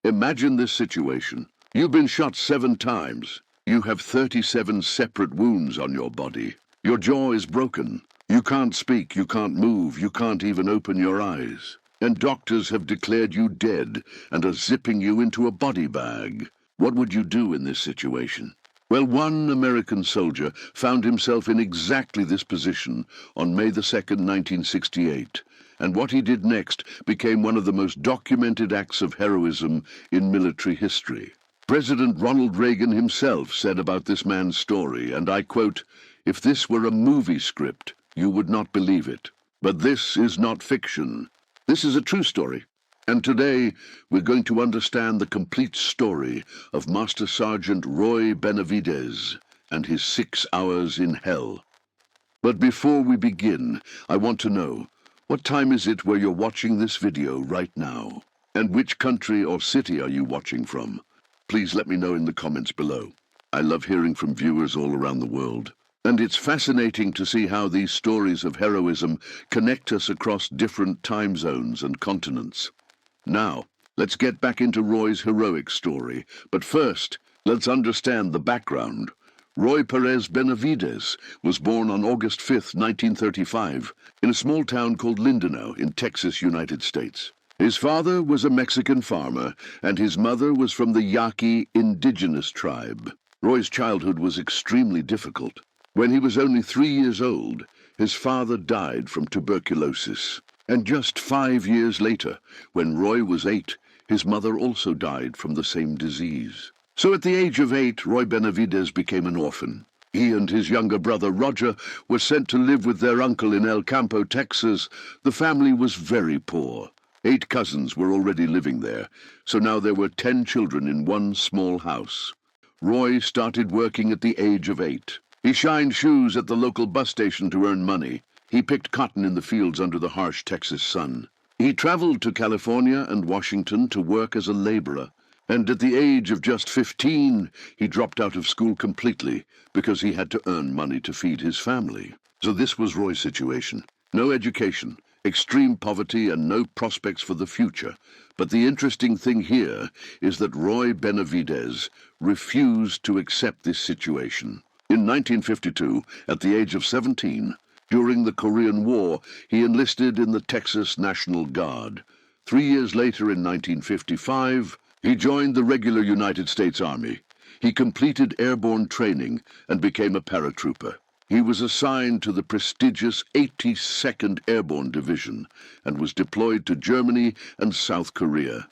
Imagine this situation. You've been shot 7 times. You have 37 separate wounds on your body. Your jaw is broken. You can't speak, you can't move, you can't even open your eyes. And doctors have declared you dead and are zipping you into a body bag. What would you do in this situation? Well, one American soldier found himself in exactly this position on May the 2nd, 1968, and what he did next became one of the most documented acts of heroism in military history. President Ronald Reagan himself said about this man's story, and I quote, "If this were a movie script, you would not believe it. But this is not fiction. This is a true story. And today, we're going to understand the complete story of Master Sergeant Roy Benavidez and his 6 hours in hell. But before we begin, I want to know, what time is it where you're watching this video right now? And which country or city are you watching from? Please let me know in the comments below. I love hearing from viewers all around the world. And it's fascinating to see how these stories of heroism connect us across different time zones and continents. Now, let's get back into Roy's heroic story. But first, let's understand the background. Roy Perez Benavidez was born on August 5, 1935, in a small town called Lindenau in Texas, United States. His father was a Mexican farmer, and his mother was from the Yaqui indigenous tribe. Roy's childhood was extremely difficult. When he was only 3 years old, his father died from tuberculosis. And just 5 years later, when Roy was 8, his mother also died from the same disease. So at the age of 8, Roy Benavidez became an orphan. He and his younger brother Roger were sent to live with their uncle in El Campo, Texas. The family was very poor. 8 cousins were already living there, so now there were 10 children in one small house. Roy started working at the age of 8. He shined shoes at the local bus station to earn money. He picked cotton in the fields under the harsh Texas sun. He traveled to California and Washington to work as a laborer. And at the age of just 15, he dropped out of school completely because he had to earn money to feed his family. So this was Roy's situation. No education, extreme poverty, and no prospects for the future. But the interesting thing here is that Roy Benavidez refused to accept this situation. In 1952, at the age of 17, during the Korean War, he enlisted in the Texas National Guard. 3 years later, in 1955, he joined the regular United States Army. He completed airborne training and became a paratrooper. He was assigned to the prestigious 82nd Airborne Division and was deployed to Germany and South Korea.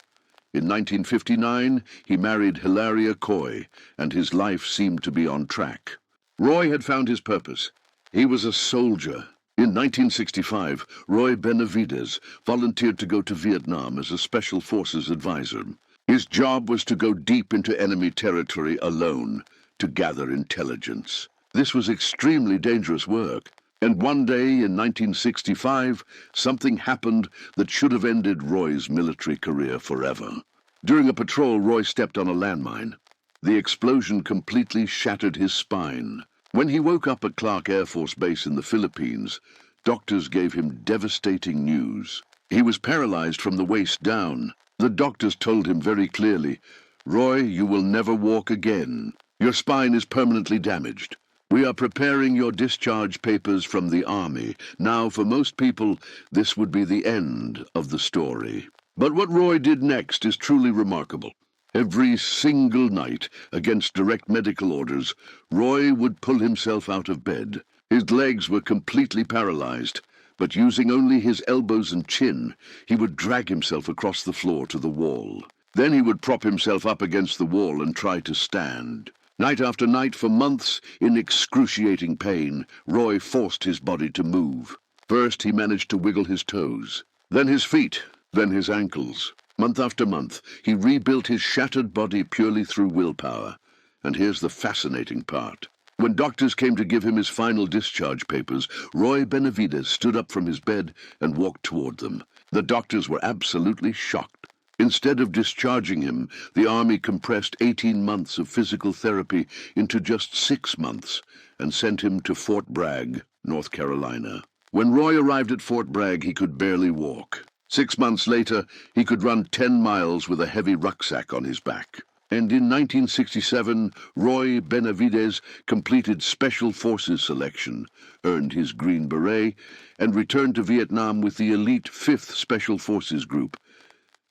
In 1959, he married Hilaria Coy, and his life seemed to be on track. Roy had found his purpose. He was a soldier. In 1965, Roy Benavidez volunteered to go to Vietnam as a Special Forces advisor. His job was to go deep into enemy territory alone, to gather intelligence. This was extremely dangerous work, and one day in 1965, something happened that should have ended Roy's military career forever. During a patrol, Roy stepped on a landmine. The explosion completely shattered his spine. When he woke up at Clark Air Force Base in the Philippines, doctors gave him devastating news. He was paralyzed from the waist down. The doctors told him very clearly, "Roy, you will never walk again. Your spine is permanently damaged. We are preparing your discharge papers from the Army." Now, for most people, this would be the end of the story. But what Roy did next is truly remarkable. Every single night, against direct medical orders, Roy would pull himself out of bed. His legs were completely paralyzed, but using only his elbows and chin, he would drag himself across the floor to the wall. Then he would prop himself up against the wall and try to stand. Night after night, for months, in excruciating pain, Roy forced his body to move. First, he managed to wiggle his toes, then his feet, then his ankles. Month after month, he rebuilt his shattered body purely through willpower. And here's the fascinating part. When doctors came to give him his final discharge papers, Roy Benavidez stood up from his bed and walked toward them. The doctors were absolutely shocked. Instead of discharging him, the Army compressed 18 months of physical therapy into just 6 months and sent him to Fort Bragg, North Carolina. When Roy arrived at Fort Bragg, he could barely walk. 6 months later, he could run 10 miles with a heavy rucksack on his back. And in 1967, Roy Benavidez completed Special Forces selection, earned his Green Beret, and returned to Vietnam with the elite 5th Special Forces Group.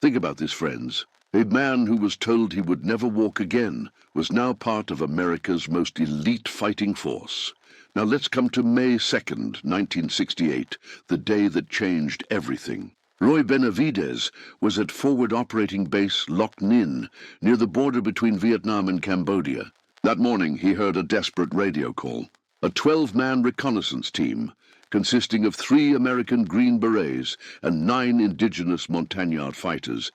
Think about this, friends. A man who was told he would never walk again was now part of America's most elite fighting force. Now let's come to May 2nd, 1968, the day that changed everything. Roy Benavidez was at Forward Operating Base Loc Ninh, near the border between Vietnam and Cambodia. That morning, he heard a desperate radio call. A 12-man reconnaissance team, consisting of 3 American Green Berets and 9 indigenous Montagnard fighters,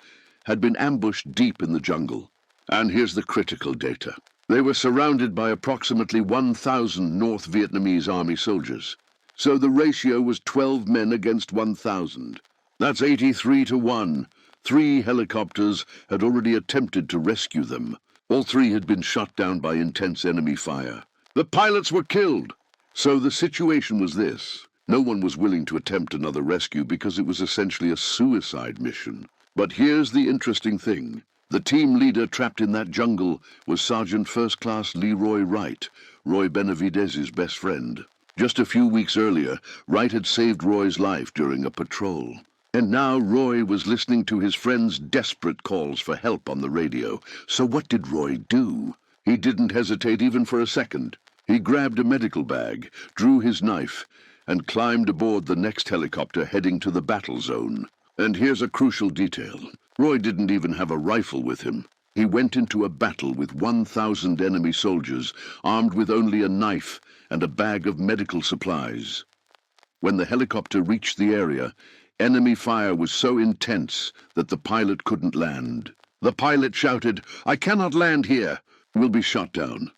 had been ambushed deep in the jungle. And here's the critical data. They were surrounded by approximately 1,000 North Vietnamese Army soldiers. So the ratio was 12 men against 1,000. That's 83 to 1. 3 helicopters had already attempted to rescue them. All 3 had been shot down by intense enemy fire. The pilots were killed. So the situation was this. No one was willing to attempt another rescue because it was essentially a suicide mission. But here's the interesting thing. The team leader trapped in that jungle was Sergeant First Class Leroy Wright, Roy Benavidez's best friend. Just a few weeks earlier, Wright had saved Roy's life during a patrol. And now Roy was listening to his friend's desperate calls for help on the radio. So what did Roy do? He didn't hesitate even for a second. He grabbed a medical bag, drew his knife, and climbed aboard the next helicopter heading to the battle zone. And here's a crucial detail. Roy didn't even have a rifle with him. He went into a battle with 1,000 enemy soldiers, armed with only a knife and a bag of medical supplies. When the helicopter reached the area, enemy fire was so intense that the pilot couldn't land. The pilot shouted, "I cannot land here. We'll be shot down."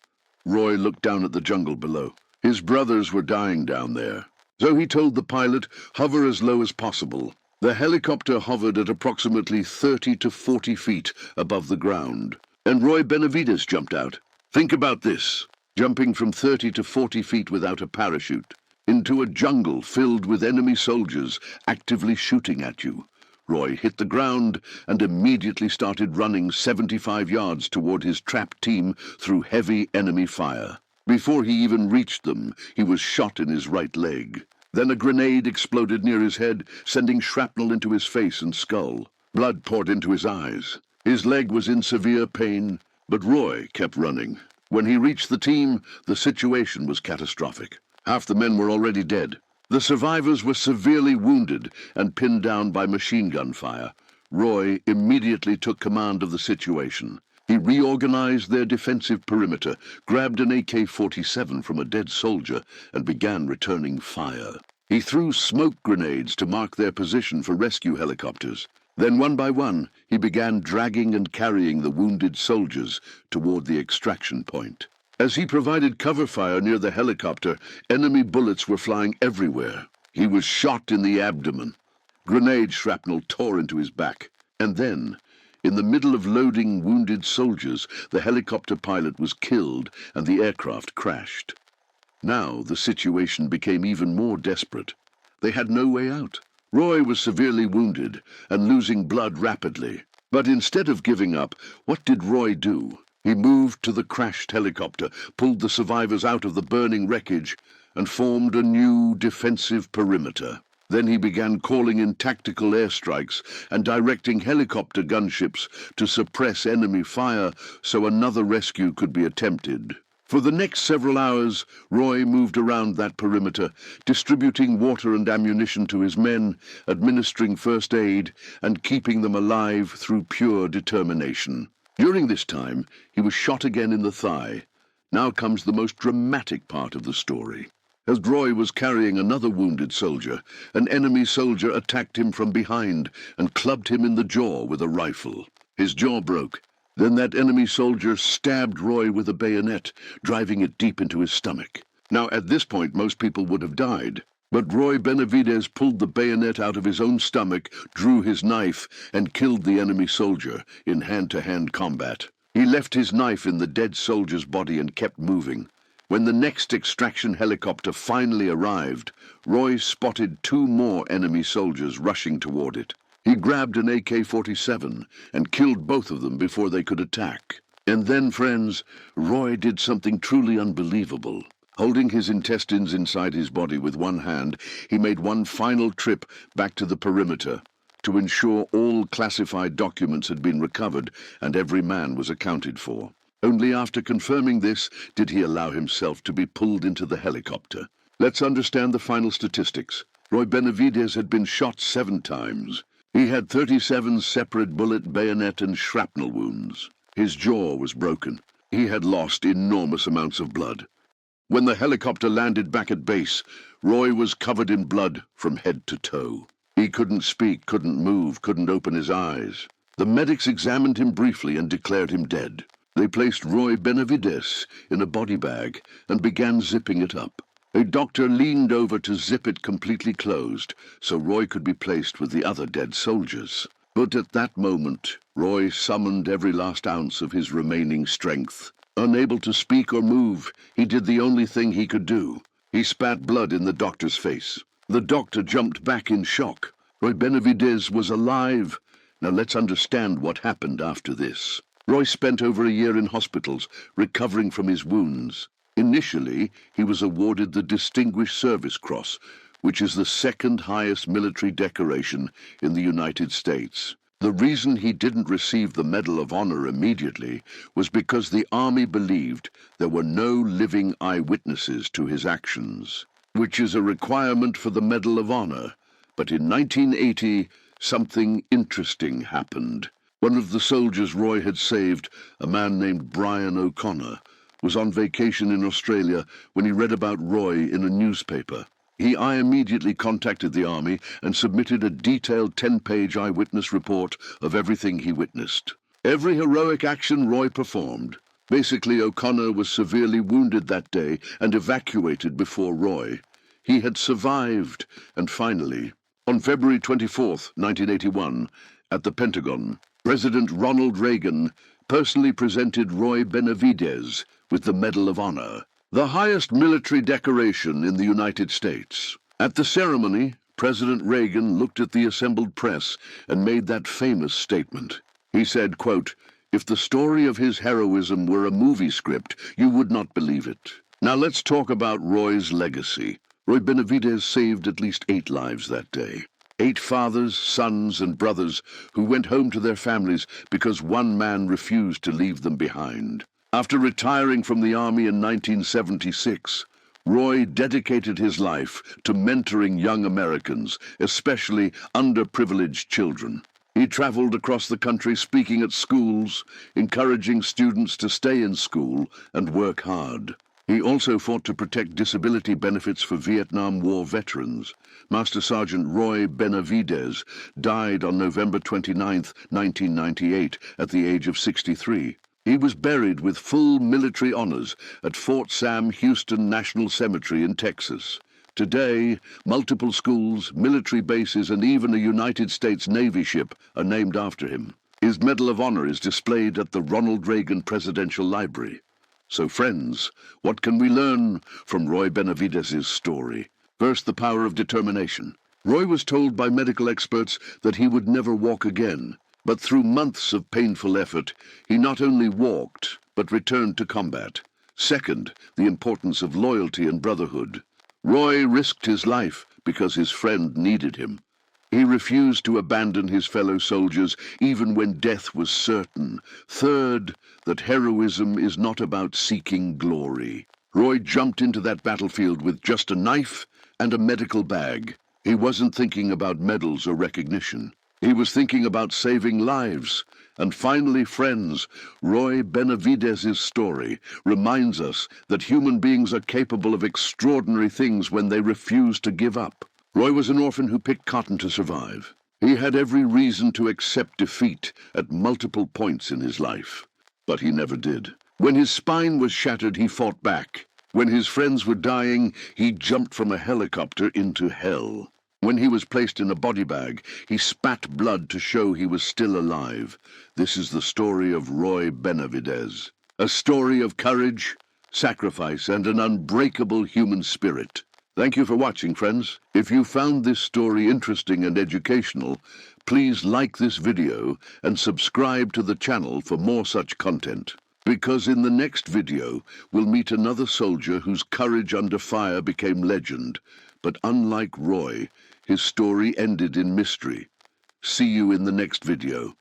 Roy looked down at the jungle below. His brothers were dying down there. So he told the pilot, "Hover as low as possible." The helicopter hovered at approximately 30 to 40 feet above the ground, and Roy Benavidez jumped out. Think about this, jumping from 30 to 40 feet without a parachute, into a jungle filled with enemy soldiers actively shooting at you. Roy hit the ground and immediately started running 75 yards toward his trapped team through heavy enemy fire. Before he even reached them, he was shot in his right leg. Then a grenade exploded near his head, sending shrapnel into his face and skull. Blood poured into his eyes. His leg was in severe pain, but Roy kept running. When he reached the team, the situation was catastrophic. Half the men were already dead. The survivors were severely wounded and pinned down by machine gun fire. Roy immediately took command of the situation. He reorganized their defensive perimeter, grabbed an AK-47 from a dead soldier, and began returning fire. He threw smoke grenades to mark their position for rescue helicopters. Then, one by one, he began dragging and carrying the wounded soldiers toward the extraction point. As he provided cover fire near the helicopter, enemy bullets were flying everywhere. He was shot in the abdomen. Grenade shrapnel tore into his back. And then, in the middle of loading wounded soldiers, the helicopter pilot was killed and the aircraft crashed. Now the situation became even more desperate. They had no way out. Roy was severely wounded and losing blood rapidly. But instead of giving up, what did Roy do? He moved to the crashed helicopter, pulled the survivors out of the burning wreckage, and formed a new defensive perimeter. Then he began calling in tactical airstrikes and directing helicopter gunships to suppress enemy fire so another rescue could be attempted. For the next several hours, Roy moved around that perimeter, distributing water and ammunition to his men, administering first aid, and keeping them alive through pure determination. During this time, he was shot again in the thigh. Now comes the most dramatic part of the story. As Roy was carrying another wounded soldier, an enemy soldier attacked him from behind and clubbed him in the jaw with a rifle. His jaw broke. Then that enemy soldier stabbed Roy with a bayonet, driving it deep into his stomach. Now, at this point, most people would have died. But Roy Benavidez pulled the bayonet out of his own stomach, drew his knife, and killed the enemy soldier in hand-to-hand combat. He left his knife in the dead soldier's body and kept moving. When the next extraction helicopter finally arrived, Roy spotted 2 more enemy soldiers rushing toward it. He grabbed an AK-47 and killed both of them before they could attack. And then, friends, Roy did something truly unbelievable. Holding his intestines inside his body with one hand, he made one final trip back to the perimeter to ensure all classified documents had been recovered and every man was accounted for. Only after confirming this did he allow himself to be pulled into the helicopter. Let's understand the final statistics. Roy Benavidez had been shot 7 times. He had 37 separate bullet, bayonet, and shrapnel wounds. His jaw was broken. He had lost enormous amounts of blood. When the helicopter landed back at base, Roy was covered in blood from head to toe. He couldn't speak, couldn't move, couldn't open his eyes. The medics examined him briefly and declared him dead. They placed Roy Benavidez in a body bag and began zipping it up. A doctor leaned over to zip it completely closed so Roy could be placed with the other dead soldiers. But at that moment, Roy summoned every last ounce of his remaining strength. Unable to speak or move, he did the only thing he could do. He spat blood in the doctor's face. The doctor jumped back in shock. Roy Benavidez was alive. Now let's understand what happened after this. Roy spent over a year in hospitals, recovering from his wounds. Initially, he was awarded the Distinguished Service Cross, which is the second highest military decoration in the United States. The reason he didn't receive the Medal of Honor immediately was because the Army believed there were no living eyewitnesses to his actions, which is a requirement for the Medal of Honor. But in 1980, something interesting happened. One of the soldiers Roy had saved, a man named Brian O'Connor, was on vacation in Australia when he read about Roy in a newspaper. I immediately contacted the Army and submitted a detailed 10-page eyewitness report of everything he witnessed. Every heroic action Roy performed. Basically, O'Connor was severely wounded that day and evacuated before Roy. He had survived, and finally, on February 24th, 1981, at the Pentagon, President Ronald Reagan personally presented Roy Benavidez with the Medal of Honor, the highest military decoration in the United States. At the ceremony, President Reagan looked at the assembled press and made that famous statement. He said, quote, "If the story of his heroism were a movie script, you would not believe it." Now let's talk about Roy's legacy. Roy Benavidez saved at least 8 lives that day. 8 fathers, sons, and brothers who went home to their families because one man refused to leave them behind. After retiring from the Army in 1976, Roy dedicated his life to mentoring young Americans, especially underprivileged children. He traveled across the country speaking at schools, encouraging students to stay in school and work hard. He also fought to protect disability benefits for Vietnam War veterans. Master Sergeant Roy Benavidez died on November 29, 1998, at the age of 63. He was buried with full military honors at Fort Sam Houston National Cemetery in Texas. Today, multiple schools, military bases, and even a United States Navy ship are named after him. His Medal of Honor is displayed at the Ronald Reagan Presidential Library. So friends, what can we learn from Roy Benavidez's story? First, the power of determination. Roy was told by medical experts that he would never walk again, but through months of painful effort, he not only walked, but returned to combat. Second, the importance of loyalty and brotherhood. Roy risked his life because his friend needed him. He refused to abandon his fellow soldiers even when death was certain. Third, that heroism is not about seeking glory. Roy jumped into that battlefield with just a knife and a medical bag. He wasn't thinking about medals or recognition. He was thinking about saving lives. And finally, friends, Roy Benavidez's story reminds us that human beings are capable of extraordinary things when they refuse to give up. Roy was an orphan who picked cotton to survive. He had every reason to accept defeat at multiple points in his life, but he never did. When his spine was shattered, he fought back. When his friends were dying, he jumped from a helicopter into hell. When he was placed in a body bag, he spat blood to show he was still alive. This is the story of Roy Benavidez, a story of courage, sacrifice, and an unbreakable human spirit. Thank you for watching, friends. If you found this story interesting and educational, please like this video and subscribe to the channel for more such content. Because in the next video, we'll meet another soldier whose courage under fire became legend. But unlike Roy, his story ended in mystery. See you in the next video.